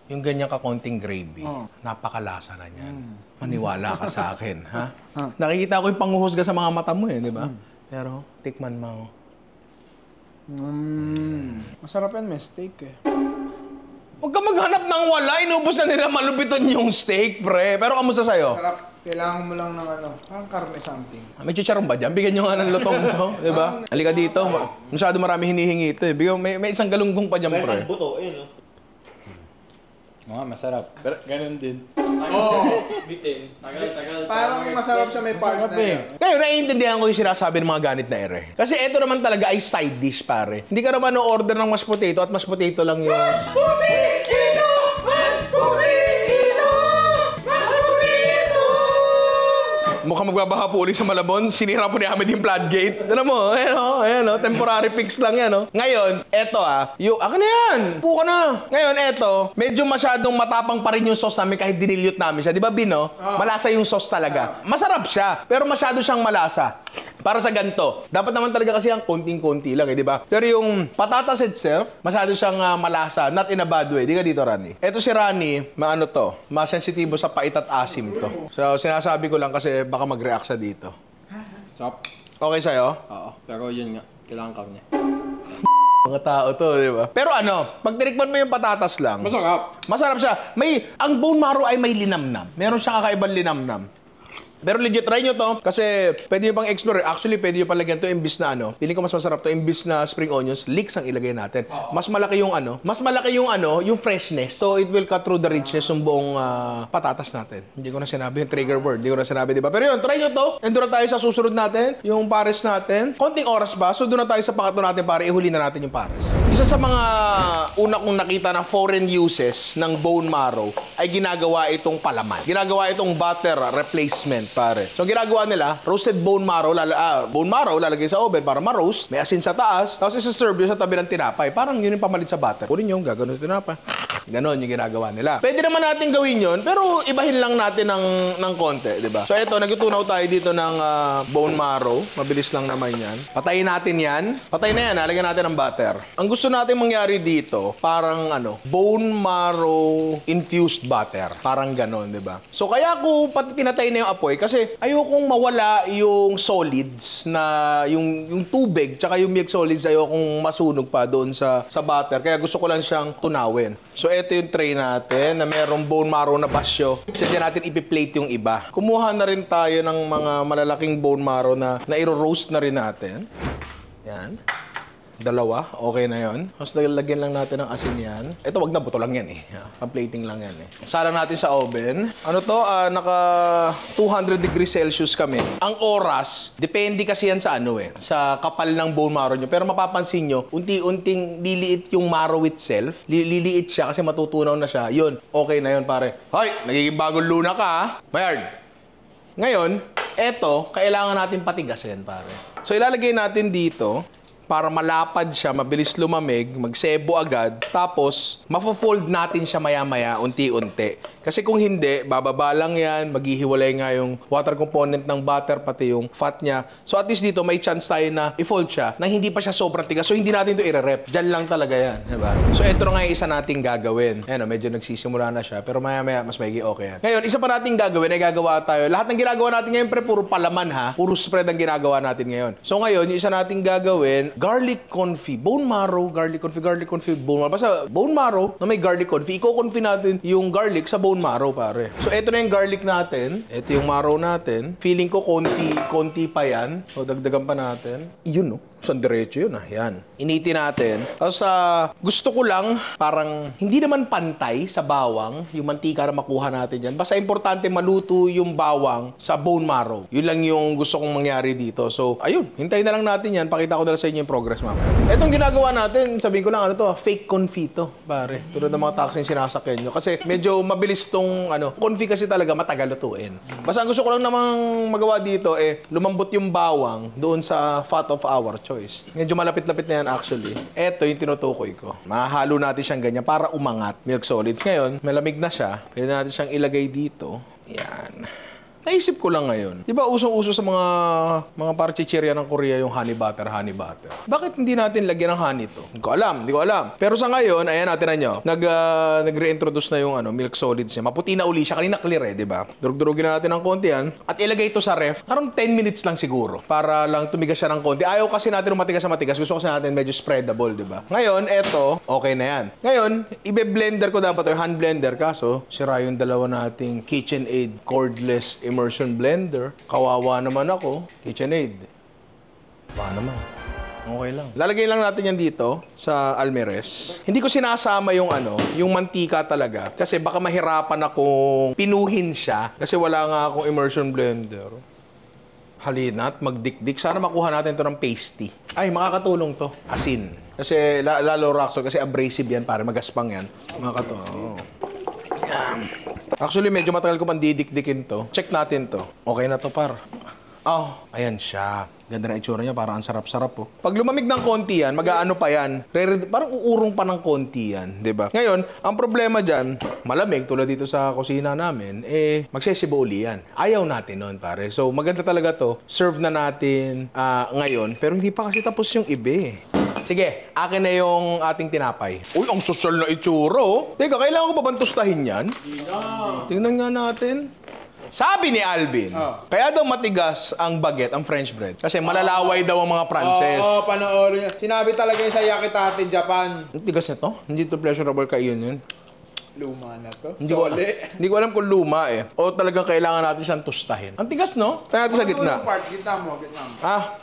A: Yung ganyan kakonting gravy, napakalasa na niyan. Maniwala ka sa akin, ha? Nakikita ko yung panguhusga sa mga mata mo, di ba? Pero, tikman mo.
C: Masarap yan, may steak eh.
A: Huwag ka maghanap ng wala, inubos na nila malubiton yung steak, pre. Pero kamusta sa'yo?
C: Sarap. Kailangan mo lang ng ano, parang karne something.
A: May chicharon ba dyan? Bigyan nyo nga ng lutong to, di ba? Halika dito. Masyado marami hinihingi ito eh. Bigyan, may isang galunggong pa dyan, pre.
D: Buto, ayun, masarap. Pero ganun din.
C: Oo.
D: Bitin. Tagal.
C: Parang masarap sa may part na yun.
A: Ngayon, naiintindihan ko yung sinasabi ng mga ganit na ere. Kasi ito naman talaga ay side dish, pare. Hindi ka naman no-order ng mashed potato at mashed potato lang yun.
C: Mashed potato! Mashed potato! Mashed potato!
A: Mukhang magbabaha po ulit sa Malabon. Sinira po ni Ahmed yung floodgate. Alam mo, ayan o. Temporary fix lang yan, o. Ngayon, eto akin na yan. Puka na. Ngayon, eto, medyo masyadong matapang pa rin yung sauce namin kahit dinilyut namin siya. Di ba, Bino? Malasa yung sauce talaga. Masarap siya, pero masyado siyang malasa. Para sa ganito, dapat naman talaga kasi ang konting-konti lang, di ba? Pero yung patatas itself, masyado siyang malasa. Not in a bad way. Di ka dito, Rani? Eto si Rani, masensitibo sa pait at asim to. So, sinasabi ko lang kasi baka mag-react siya dito.
D: Chop.
A: Okay sa'yo?
D: Oo, pero yun nga. Kailangan karne.
A: Mga tao to, di ba? Pero pag tinikman mo yung patatas lang,
C: Masarap.
A: masarap siya. Ang bone marrow ay may linamnam. Meron siyang kakaibang linamnam. Pero legit, try nyo to. Kasi pwede nyo pang explore. Actually, pwede nyo palagyan to imbis na ano. Piling ko mas masarap to imbis na spring onions. Leeks ang ilagay natin. Mas malaki yung ano. Mas malaki yung ano, yung freshness. So, it will cut through the richness yung buong patatas natin. Hindi ko na sinabi yung trigger word. Hindi ko na sinabi, di ba? Pero yun, try nyo to. And doon na tayo sa susunod natin. Yung pares natin. Konting oras ba? So, doon na tayo sa pangatlo natin para ihuli na natin yung pares. Isa sa mga una kong nakita na foreign uses ng bone marrow ay ginagawa itong palaman. Ginagawa itong butter replacement, pare. So, ginagawa nila, roasted bone marrow, lalagay sa oven para ma-roast. May asin sa taas. Tapos isa-serve yun sa tabi ng tinapay. Parang yun yung pamalit sa butter. Kunin yung gagawin sa tinapay. Ganon yung ginagawa nila. Pwede naman natin gawin yun, pero ibahin lang natin ng konti, di ba? So, eto, nagtutunaw tayo dito ng bone marrow. Mabilis lang naman yan. Patayin natin yan. Patay na yan, lagyan natin ng butter. Ang gusto natin mangyari dito, parang ano, bone marrow infused butter. Parang ganon, di ba? So, kaya ako pinatay na yung apoy kasi ayokong mawala yung solids na yung tubig tsaka yung milk solids ayokong masunog pa doon sa butter. Kaya gusto ko lang siyang tunawin. So, ito yung tray natin na merong bone marrow na basyo. Kasi dyan natin ipi-plate yung iba. Kumuha na rin tayo ng mga malalaking bone marrow na i-roast na rin natin. Yan. Dalawa, okay na yon. Tapos lagyan lang natin ng asin yan. Ito, wag na, buto lang yan eh. Pang-plating lang yan eh. Sala natin sa oven. Ano to? Naka 200 degrees Celsius kami. Ang oras, depende kasi yan sa ano eh. Sa kapal ng bone marrow nyo. Pero mapapansin nyo, unti-unting liliit yung marrow itself. Liliit siya kasi matutunaw na siya. Yun, okay na yun pare. Hoy, nagiging bagong luna ka ha. Mayard. Ngayon, eto, kailangan natin patigasin pare. So ilalagay natin dito para malapad siya, mabilis lumamig, magsebo agad, tapos mafo-fold natin siya maya-maya, unti-unti. Kasi kung hindi, bababa lang yan, maghihiwalay nga yung water component ng butter, pati yung fat niya. So at least dito, may chance tayo na i-fold siya, na hindi pa siya sobrang tigas. So hindi natin ito i-rep. Diyan lang talaga yan, diba? So ito nga yung isa nating gagawin. Ayan, medyo nagsisimula na siya, pero maya-maya, mas maigi okay yan. Ngayon, isa pa nating gagawin, ay gagawa tayo. Lahat ng ginagawa natin ngayon, puro palaman ha. Puro spread ang ginagawa natin ngayon. So ngayon, yung isa nating gagawin, garlic confit, bone marrow, garlic confit, bone marrow. Basta bone marrow na may garlic confit. Iko-confit natin yung garlic sa bone marrow, pare. So, ito na yung garlic natin. Ito yung marrow natin. Feeling ko konti pa yan. So, dagdagan pa natin. Yun, no? Saan diretso yun, ah? Yan. Initi natin. Tapos, gusto ko lang, parang hindi naman pantay sa bawang, yung mantika na makuha natin yan. Basta importante maluto yung bawang sa bone marrow. Yun lang yung gusto kong mangyari dito. So, ayun. Hintayin na lang natin yan. Pakita ko na sa inyo yung progress, mamaya. Etong ginagawa natin, sabihin ko lang, ano to, fake confito, pare. Tulad ng mga taxing sinasakyan nyo. Kasi medyo mabilis tong, confit kasi talaga matagal lutuin. Basta ang gusto ko lang namang magawa dito, lumambot yung bawang doon sa fat of our choice. Medyo malapit-lapit na yan actually. Ito yung tinutukoy ko. Mahalo natin siyang ganyan para umangat. Milk solids. Ngayon, malamig na siya. Pwede natin siyang ilagay dito. Yan. Naisip ko lang ngayon. Di ba usong-uso sa mga parchichirya ng Korea yung honey butter. Bakit hindi natin lagyan ng honey to? Hindi ko alam. Pero sa ngayon, ayan natin na nyo. Nag-reintroduce na yung milk solids niya. Maputi na uli siya. Kanina clear diba? Durug-durugin na natin ng konti yan. At ilagay ito sa ref. Around 10 minutes lang siguro. Para lang tumigas siya ng konti. Ayaw kasi natin matigas na matigas. Gusto kasi natin medyo spreadable, diba? Ngayon, eto, okay na yan. Ngayon, ibe-blender ko dapat yung hand blender. Kaso, sira yung dalawa nating KitchenAid cordless immersion blender. Kawawa naman ako. KitchenAid. Baka naman. Okay lang. Lalagay lang natin yan dito sa almeres. Hindi ko sinasama yung yung mantika talaga. Kasi baka mahirapan akong pinuhin siya. Kasi wala nga akong immersion blender. Halina't magdikdik. Sana makuha natin ito ng pasty. Ay, makakatulong to. Asin. Kasi lalo Roxol, kasi abrasive yan, pare. Magaspang yan. Makakatulong. Yan. Actually, medyo matagal ko pang didikdikin to. Check natin to. Okay na to, par. Oh, ayan siya. Ganda na itsura niya, parang ang sarap-sarap po. Pag lumamig ng konti yan, mag-aano pa yan. Parang uurong pa ng konti yan, di ba? Ngayon, ang problema dyan, malamig, tulad dito sa kusina namin, magsesibo uli yan. Ayaw natin nun, pare. So, maganda talaga to. Serve na natin ngayon, pero hindi pa kasi tapos yung ibe. Sige, akin na yung ating tinapay. Uy, ang social na itsura, oh. Teka, kailangan ko ba bantustahin yan? Tingnan nga natin. Sabi ni Alvin, kaya daw matigas ang baguette, ang French bread. Kasi malalaway daw ang mga Pranses.
C: Oo, panoorin niya. Sinabi talaga yun sa Yakitate, Japan.
A: Ang tigas na to? Hindi to pleasurable kainin yun.
C: Luma na to.
A: Hindi ko alam kung luma eh. O talagang kailangan natin siyang tustahin. Ang tigas, no? Try natin sa gitna.
C: Part, gitna mo.
A: Ah,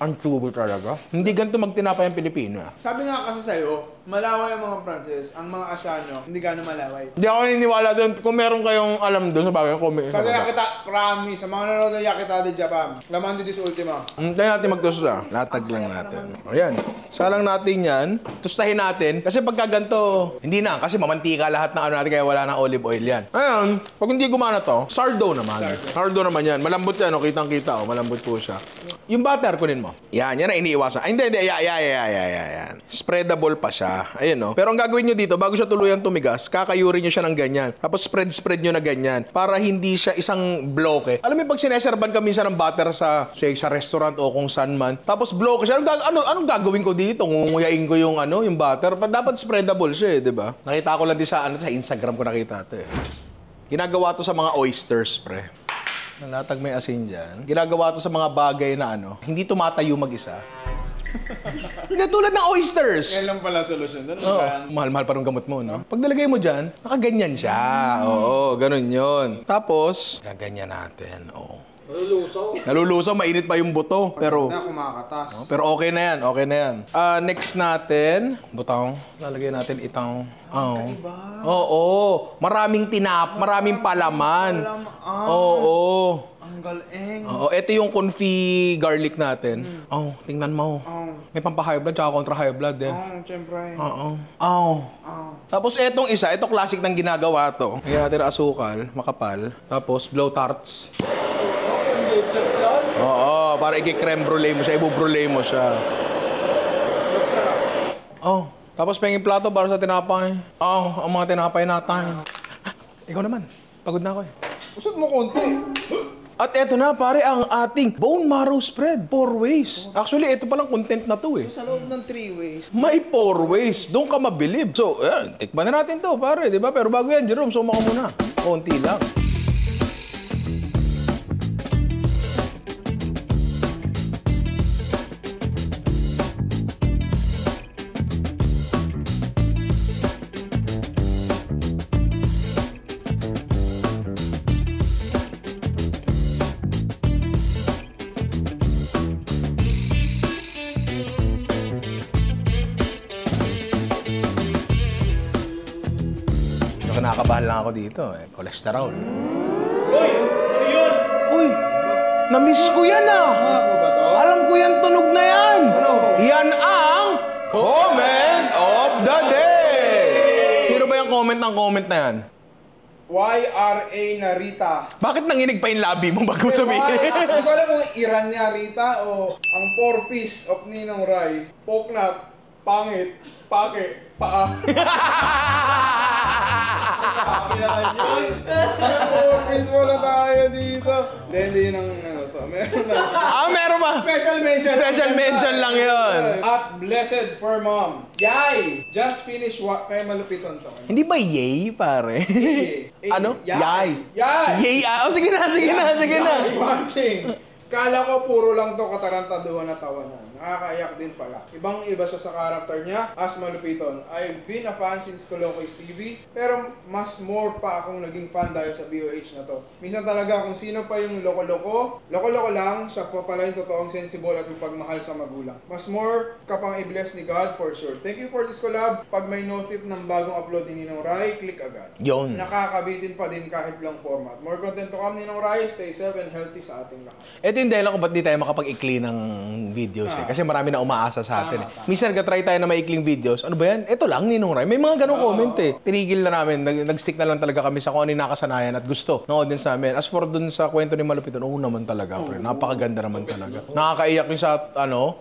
A: ang tubo talaga. Hindi ganito magtinapay ang Pilipino.
C: Sabi nga kasi sa'yo, malaway ang mga Francis, ang mga Asyano, hindi gano'ng malaway.
A: Hindi ako naniniwala doon. Kung meron kayong alam doon sa bagay, comment
C: Sa Yakita, promise, sa mga nanonood ng Yakita de Japan, laman din this ultima.
A: Tayo natin magtusta. Latag lang natin. Ayan. Salang natin yan. Tustahin natin. Kasi pagka ganito, hindi na. Kasi mamantika lahat ng ano natin kaya wala na olive oil yan. Ayan. Pag hindi gumana to, sardo naman. Sardo naman yan. Malambot yan. O, kitang-kita. O, malambot po siya. Yung butter, kunin mo. Yan. Yan ang iniiwasan. Ay, hindi. Yan. Spreadable pa siya. Ayun, no? Pero ang gagawin nyo dito, bago siya tuluyang tumigas, kakayurin nyo siya ng ganyan. Tapos spread nyo na ganyan. Para hindi siya isang bloke. Alam mo yung pag sineserban ka minsan ng butter sa, say, sa restaurant o kung saan man. Tapos bloke siya. Anong gagawin ko dito? Ngunguyain ko yung yung butter. Dapat spreadable siya, di ba? Nakita ko lang din sa Instagram ko nakita ito eh. Ginagawa to sa mga oysters, pre. Nalatag may asin dyan. Ginagawa to sa mga bagay na hindi tumatayo mag-isa. Hindi tulad ng oysters.
C: Yan lang pala solusyon doon.
A: Mahal-mahal pa rin gamot mo, no? Pag nilagay mo dyan, nakaganyan siya. Oo, ganun yun. Tapos, gaganyan natin. Oo. Nalulusaw, mainit pa yung buto. Pero,
C: Na kumakatas.
A: pero okay na yan. Next natin, butang. Lalagay natin itang. Oo. Maraming maraming palaman. Oo.
C: Ang galing.
A: Oo, ito yung confit garlic natin. Tingnan mo. May pampa-high blood tsaka contra-high blood eh.
C: Siyempre.
A: Tapos etong isa, ito classic ng ginagawa to. Lagyan natin ng asukal, makapal. Tapos blow tarts. Oo, para i-creme brulee mo siya, ibubrulay mo siya. Tapos penging plato para sa tinapay. Ang mga tinapay natin. Ikaw naman, pagod na ako eh.
C: Usot mo konti.
A: At eto na pare, ang ating bone marrow spread. 4 ways. Actually, ito palang content na to eh.
C: Sa loob ng 3 ways.
A: May 4 ways. Doon ka mabilib. So, tikman na natin to pare, di ba? Pero bago yan, Jerome, suma ka muna. Konti lang. Nakakabahan lang ako dito eh. Cholesterol.
B: Uy! Ano yun?
A: Uy! Na-miss ko yan ah! Alam ko yan, tunog na yan! Yan ang Comment of the Day! Sino ba yung comment na yan?
C: YRA Narita.
A: Bakit nanginig pa yung labi mo bago sabihin?
C: Hindi ko alam kung Iran niya Rita o ang 4-piece of Ninong Rai. Poknat, pangit, pake, paa. Poknat wala tayo dito. Hindi yun ang to. Meron na.
A: Meron ba?
C: Special mention.
A: Special mention lang yun.
C: At Blessed for Mom. Yay! Just finished what? Kaya malupiton to.
A: Hindi ba yay, pare? Ano? Yay.
C: Yay!
A: Yay! Sige na.
C: Watching. Kala ko puro lang to katarantaduhan na tawanan. Nakakaiyak din pala. Ibang-iba siya sa karakter niya as malupiton. I've been a fan since Colocos TV, pero mas more pa akong naging fan dahil sa BOH na to. Minsan talaga kung sino pa yung loko-loko lang, siya pa pala yung totoong sensible at yung pagmahal sa magulang. Mas more ka pang i-bless ni God for sure. Thank you for this collab. Pag may notif ng bagong upload ni Ninong Rai, click agad.
A: Yun.
C: Nakakabitin pa din kahit lang format. More content to come, Ninong Rai. Stay safe and healthy sa ating lahat.
A: Ito yung dahilan kung ba't di tayo makapag-ikli ng videos eh. Kasi marami na umaasa sa atin eh. Minsan nagka-try tayo na maikling videos. Ano ba yan? Ito lang, Ninong Rai. May mga ganong comment eh. Tinigil na namin. Nag-stick na lang talaga kami sa kung ano yung nakasanayan at gusto ng audience namin. As for dun sa kwento ni Malupiton, naman talaga. Pre. Napakaganda naman talaga. Nakakaiyak yung sa,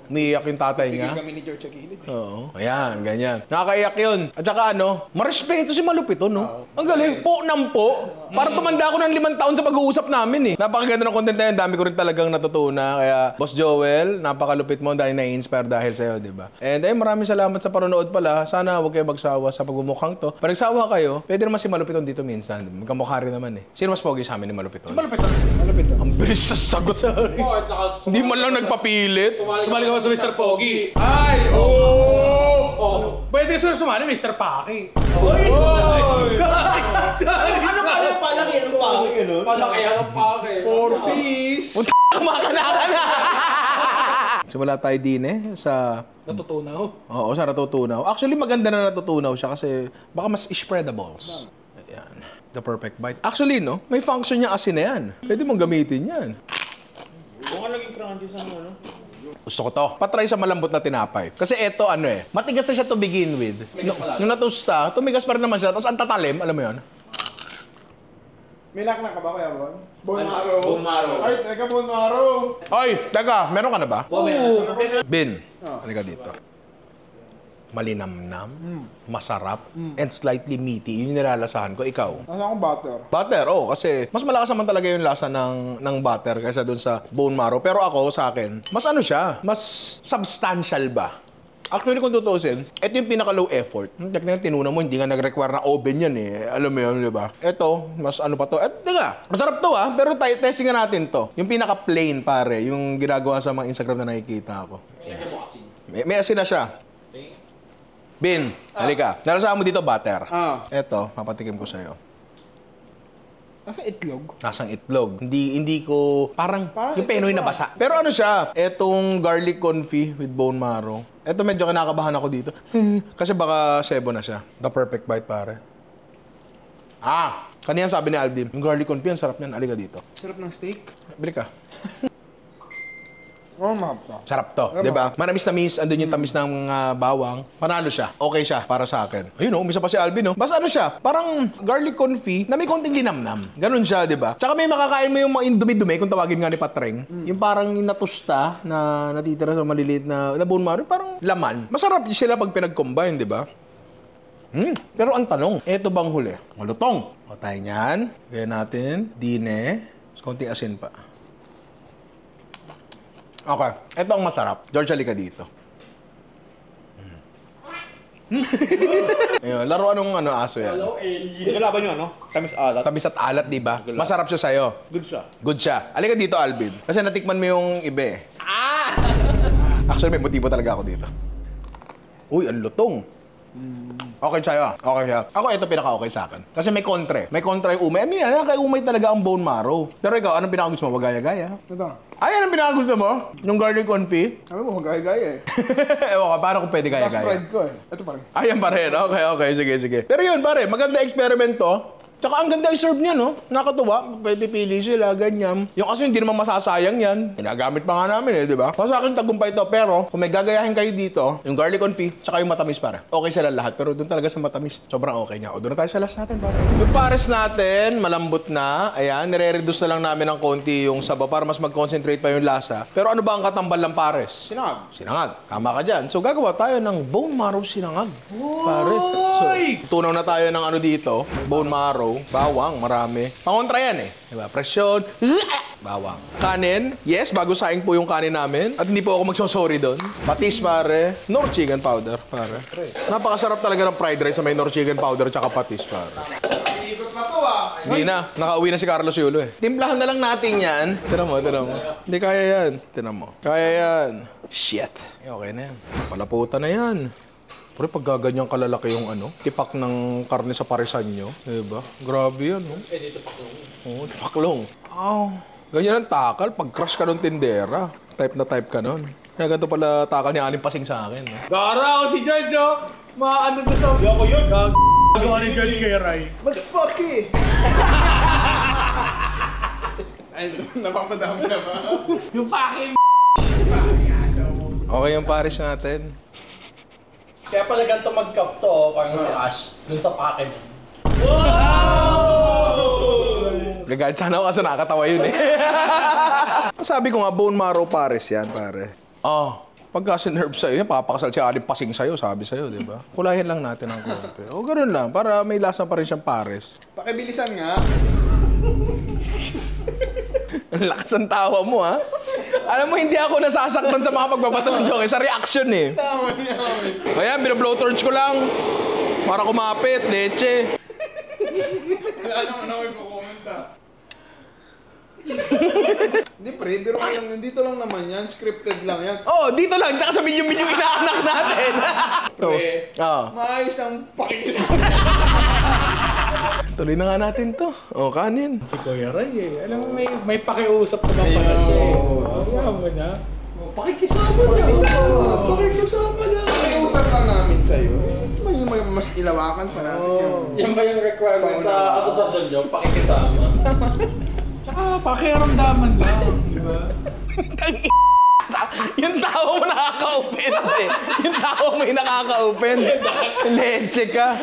A: umiiyak yung tatay niya.
C: Kami ni George Aguilid eh.
A: Oo. Ayan, ganyan. Nakakaiyak yun. At saka marespeto si Malupiton, no? Ang galing. Po ng po. Para tumanda ako ng 5 taon sa pag-uusap namin eh. Napakaganda ng content na yun. Dami ko rin talagang natutunan. Kaya, Boss Joel, napakalupit mo dahil na-inspire dahil sa'yo, di ba? And maraming salamat sa panonood pala. Sana huwag kayo magsawa sa pagmumukhang to. Pag nagsawa kayo, pwede naman si Malupiton dito minsan. Magkamukha rin naman eh. Sino mas pogi sa amin ni Malupiton?
C: Malupiton.
A: Ang bilis sa sagot. Hindi man lang nagpapilit.
B: Sumali ka ba sa Mr. Pogi?
C: Ay! Oh!
B: Pwede sumali, Mr. Paki.
C: Oy!
B: Sorry.
E: Ano pala yung palaki? Anong palaki yun?
D: Palaki ang pake.
C: 4 piece!
A: Kumakana ka na! Simula tayo din sa...
B: Natutunaw.
A: Oo, sa natutunaw. Actually, maganda na natutunaw siya kasi baka mas spreadables. Ayan. The perfect bite. Actually, no? May function niya asin na yan. Pwede mong gamitin yan.
E: Kung ano naging crunchy sa ano?
A: Gusto ko to. Patry sa malambot na tinapay. Kasi eto, ano matigas na siya to begin with. Nung natusta, tumigas pa rin naman siya. Tapos ang tatalim, alam mo yun?
C: May lakna ka ba, Kuya Bon? Bone marrow.
E: Bone marrow.
C: Ay, teka, bone marrow.
A: Ay, teka, meron ka na ba?
E: Oo.
A: Bin, halika dito. Malinamnam, masarap, and slightly meaty. Yun yung nilalasahan ko. Ikaw?
C: Nasa akong butter.
A: Butter, kasi mas malakas naman talaga yung lasa ng butter kaysa dun sa bone marrow. Pero ako, sa akin, mas ano siya, mas substantial ba? Actually, kung tutusin, ito yung pinaka-low effort. Technically, tinuna mo, hindi nga nag-require na oven yan Alam mo yun, di ba? Ito, mas ano pa to. Teka, masarap to pero testing nga natin to. Yung pinaka-plain, pare, yung ginagawa sa mga Instagram na nakikita ako. May asin na siya. Bin, halika. Nalasahan mo dito, butter. Ito, papatikim ko sa'yo.
C: Nasa itlog.
A: Nasang itlog. Hindi ko, parang yung penoy na basa. Pero ano siya, etong garlic confit with bone marrow. Eto medyo kinakabahan ako dito. Kasi baka sebo na siya. The perfect bite, pare. Kanina sabi ni Alvin, yung garlic confit, ang sarap niyan. Alika dito.
C: Sarap ng steak.
A: Bili ka.
C: Mahap ka.
A: Sarap to, di ba? Manamis-namis, andun yung tamis ng bawang. Panalo siya. Okay siya para sa akin. Ayun umisa pa si Alvin, Basta ano siya, parang garlic confit na may konting linamnam. Ganun siya, di ba? Tsaka may makakain mo yung dumi-dumi, kung tawagin nga ni Patreng. Yung parang natusta na natitira sa maliliit na bone marrow, parang laman. Masarap sila pag pinag-combine, di ba? Pero ang tanong, eto bang huli? Malutong. O tayo niyan. Gaya natin. Dine. Konting asin pa. Okay. Ito ang masarap. George, halika dito. Ayun, laruan ng aso yan.
E: Kalaban nyo, ano? Tamis alat.
A: Tamis at alat, di ba? Masarap siya sa'yo.
E: Good siya.
A: Good siya. Halika dito, Alvin. Kasi natikman mo yung iba Actually, may motibo talaga ako dito. Uy, ang lutong. Okay sa'yo. Okay siya. Ako, ito pinaka-okay sa akin. Kasi may kontre. May kontra yung umay. Kay umay talaga ang bone marrow. Pero ikaw, anong pinaka-gusto mo? Magaya-gaya?
C: Ito.
A: Ay, anong pinaka-gusto mo? Yung garlic confit?
C: Ano mo, magaya-gaya
A: Ewan ka, paano kung pwede
C: Last
A: gaya-gaya?
C: friend ko Ito pa rin.
A: Ayan pa rin. Okay. Sige. Pero yun, pare, maganda experiment to. Tsaka ang ganda i-serve niya, Nakatuwa. Pwede pili sila, ganyan. Yung kasi hindi naman masasayang yan. Ginagamit pa nga namin di ba? Sa akin, tagumpay to. Pero, kung may gagayahin kayo dito, yung garlic confit, tsaka yung matamis, pare. Okay sila lahat. Pero doon talaga sa matamis, sobrang okay niya. O, doon na tayo sa last natin, pare. Yung pares natin, malambot na. Ayan, nire-reduce na lang namin ng konti yung sabaw para mas mag-concentrate pa yung lasa. Pero ano ba ang katambal ng pares? Sinangag. Tama ka dyan. So, gagawa tayo ng bone marrow sinangag. Pare. So, tunaw na tayo ng ano dito, bone marrow. Bawang, marami. Pangontra yan Diba? Presyon. Bawang. Kanin. Yes, bago saing po yung kanin namin. At hindi po ako magsosorry doon. Patis, pare. Nor chicken powder, pare. Napakasarap talaga ng fried rice na may nor chicken powder tsaka patis, pare.
C: Iikot pa to
A: Hindi na. Nakauwi na si Carlos Yulo Timplahan na lang natin yan. Tinan mo. Hindi kaya yan. Tinan mo. Kaya yan. Shit. Okay na yan. Palaputan na yan. Pero pag gaganyan kalalaki yung tipak ng karne sa parisan nyo, diba? Grabe yan,
D: Dito paklong.
A: Oo, tipaklong. Ganyan ang takal. Pag crush ka ng tindera, type na type ka nun. Kaya ganito pala takal ni Aling Pasing sa akin,
B: Gara ako si George, Maano to sa...
E: Hindi ako yun.
B: Gagawa ni George kay Ray.
C: Fuck Ay, napapadami na ba?
B: Yung fucking
A: Okay yung pares natin.
D: Kaya pala ganito mag-cup to, parang si Ash, dun sa packet.
A: Gagalit sana ako kasi nakakatawa yun Sabi ko nga, bone marrow pares yan, pare. Pagka sinerve sa'yo, papakasal si Aling Pasing sa'yo, sabi sa'yo, di ba? Kulahin lang natin ang konti. O ganun lang, para may lasa pa rin siyang pares.
C: Pakibilisan nga.
A: Ang lakas ng tawa mo, Alam mo, hindi ako nasasaktan sa mga pagbabato ng joke, sa reaction
C: Tama niya.
A: Ayan, bino-blowtorch ko lang. Para kumapit, leche.
C: Ano may kukomenta? Hindi pre, pero lang, dito lang naman yan. Scripted lang yan.
A: Oh, dito lang. Tsaka sa video-video inaanak natin.
C: Pre, maayos ang pakikisabi.
A: Tuloy na nga natin to. Oh, kanin.
B: Si Kuya Ray eh. Alam mo, may pakiusap na ba pala siya eh. Ayaw mo na.
D: Pakikisama na. Pakikisama na.
C: Pakiusap lang namin sa'yo. May mas ilawakan pa natin yan.
D: Yan ba yung requirement sa asosasyon nyo? Pakikisama.
B: Tsaka pakiramdaman lang, di ba?
A: Yung tao mo nakaka-open eh. Yung tao mo yung nakaka-open. Leche ka.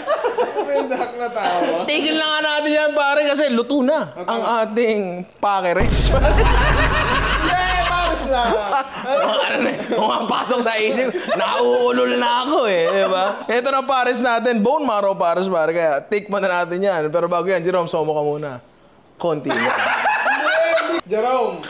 C: May dak na tawa.
A: Tigil na nga natin yan pare kasi luto na ang ating pakeres.
C: Yeah, pares lang.
A: Mga pasok sa isip, nauulol na ako eh, di ba? Ito na pares natin, bone marrow pares pare, kaya take mo na natin yan. Pero bago yan, Jerome, somo ka muna. Konti yan.
C: Jerome.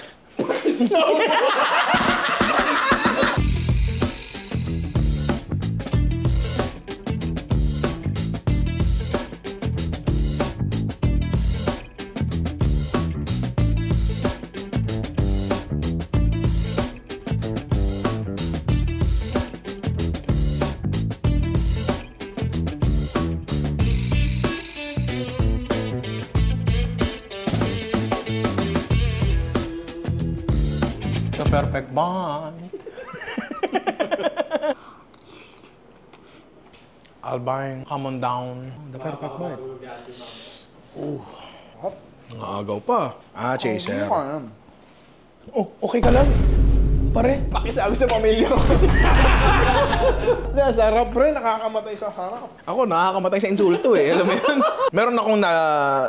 A: The perfect bond. Albine, come on down. The perfect bond. Agaw pa. Chaser. Oh, okay ka lang? Pare?
C: Pakisabi sa pamilya ko. Sarap pre, nakakamatay sa harap.
A: Ako, nakakamatay sa insulto eh. Alam mo yun? Meron akong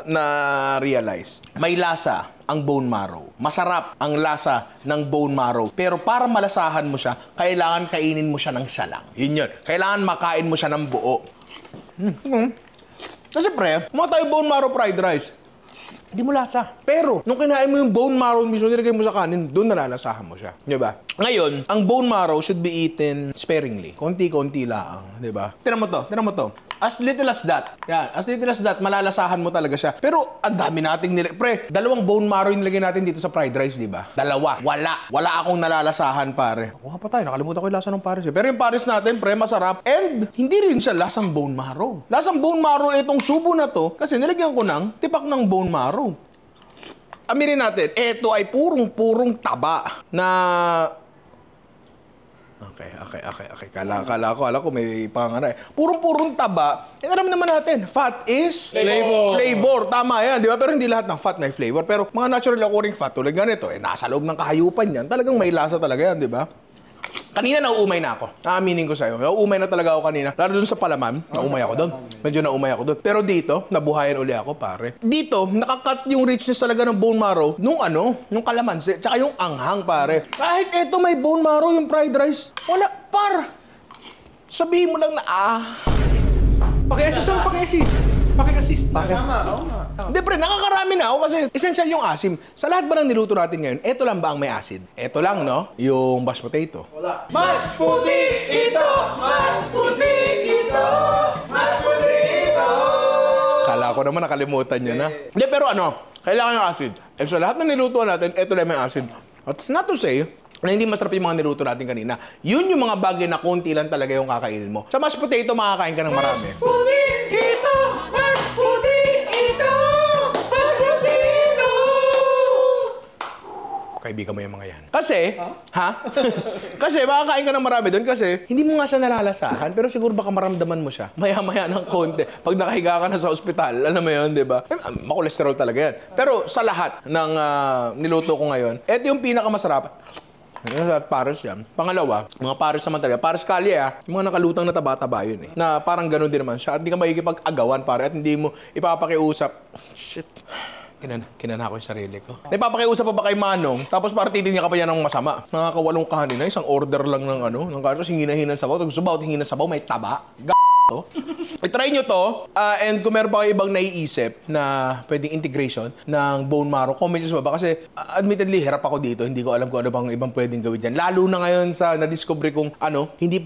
A: na-realize. May lasa ang bone marrow. Masarap ang lasa ng bone marrow. Pero para malasahan mo siya, kailangan kainin mo siya ng salang. Yun yun. Kailangan makain mo siya ng buo. Kasi pre, mga tayo bone marrow fried rice. Hindi mo lasa. Pero, nung kinain mo yung bone marrow mismo, nilagay mo sa kanin, doon nalalasahan mo siya. Di ba? Ngayon, ang bone marrow should be eaten sparingly. Konti-konti lang. Di ba? Tinan mo to. As little as that. Yan. As little as that, malalasahan mo talaga siya. Pero, ang dami nating nilagay. Pre, dalawang bone marrow yung nilagay natin dito sa fried rice, di ba? Dalawa. Wala akong nalalasahan, pare. Ako nga pa tayo. Nakalimutan ko yung lasa ng pares. Pero yung pares natin, pre, masarap. And, hindi rin siya lasang bone marrow. Lasang bone marrow itong subo na to kasi nilagyan ko ng tipak ng bone marrow. Aminin natin, ito ay purong taba na... Okay. Kala ko may pangaray. Purong taba. E alam naman natin, fat is... Flavor. Tama yan, di ba? Pero hindi lahat ng fat na flavor. Pero mga natural occurring fat, tulad ganito, nasa loob ng kahayupan yan. Talagang may lasa talaga yan, di ba? Kanina nauumay na ako. Aaminin ko sa'yo. Nauumay na talaga ako kanina. Lalo dun sa palaman, naumay ako doon. Medyo naumay ako doon. Pero dito, nabuhayan uli ako, pare. Dito, nakakat yung richness talaga ng bone marrow nung kalamansi. Tsaka yung anghang, pare. Kahit eto may bone marrow, yung fried rice. Wala, par. Sabihin mo lang na,
B: Paki-assist lang, paki-assist.
C: Tama, oo nga.
A: Hindi pre, nakakarami na ako kasi essential yung asim. Sa lahat ba ng niluto natin ngayon, eto lang ba ang may acid? Eto lang, no? Yung mashed potato.
C: Wala. Mas puti ito! Mas puti ito! Mas puti ito!
A: Kala ko naman nakalimutan niya na. Hindi, pero kailangan yung acid. Eh, sa lahat ng nilutuan natin, eto lang may acid. At not to say, na hindi masarap yung mga niluto natin kanina. Yun yung mga bagay na konti lang talaga yung kakainin mo. Sa mashed potato, makakain ka ng marami.
C: Mas puti ito! Mas puti ito! Mas puti ito!
A: Kaibigan mo yung mga yan. Kasi, kasi makakain ka ng marami doon kasi hindi mo nga siya nalalasahan pero siguro baka maramdaman mo siya. Maya-maya ng konti. Pag nakahiga ka na sa ospital, alam mo yun, di ba? Makolesterol talaga yan. Pero sa lahat ng niluto ko ngayon, eto yung pinakamasarap. At pares yan. Pangalawa, mga pares naman talaga. Pares kalye yung mga nakalutang na taba-taba yun na parang ganun din naman siya. At hindi ka makikipag-agawan pare at hindi mo ipapakiusap. Shit. Kinana ko yung sarili ko. Ipapakiusap pa ba kay Manong? Tapos para titignan ka pa yan ng masama. Nakakawalong kanin na isang order lang ng ng karos, hingin-hinan sabaw. Tapos gusto ba hingi ng sabaw, may taba. to. I-try nyo to, and kung meron pa kayo ibang naiisip na pwedeng integration ng bone marrow, comment nyo sa baba kasi admittedly, hirap ako dito. Hindi ko alam kung ano bang ibang pwedeng gawin dyan. Lalo na ngayon sa na-discover kong hindi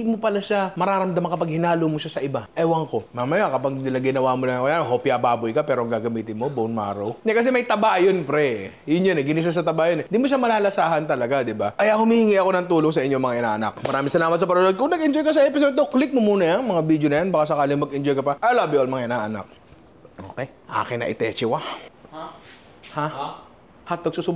A: mo pala siya mararamdaman kapag hinalo mo siya sa iba. Ewan ko. Mamaya kapag ginawa mo na, hopya baboy ka pero ang gagamitin mo, bone marrow. Hindi kasi may taba yun, pre. Yun yun ginisa sa taba yun. Hindi mo siya malalasahan talaga, di ba? Kaya humihingi ako ng tulong sa inyo mga inaanak. Maraming salamat sa panonood. Kung nag-enjoy ka sa episode to, click mo muna yan, mga video na yan. Baka sakaling mag-enjoy ka pa. I love you all, mga inaanak. Okay? Akin na itechiwa. Ha? Hotdog susubok.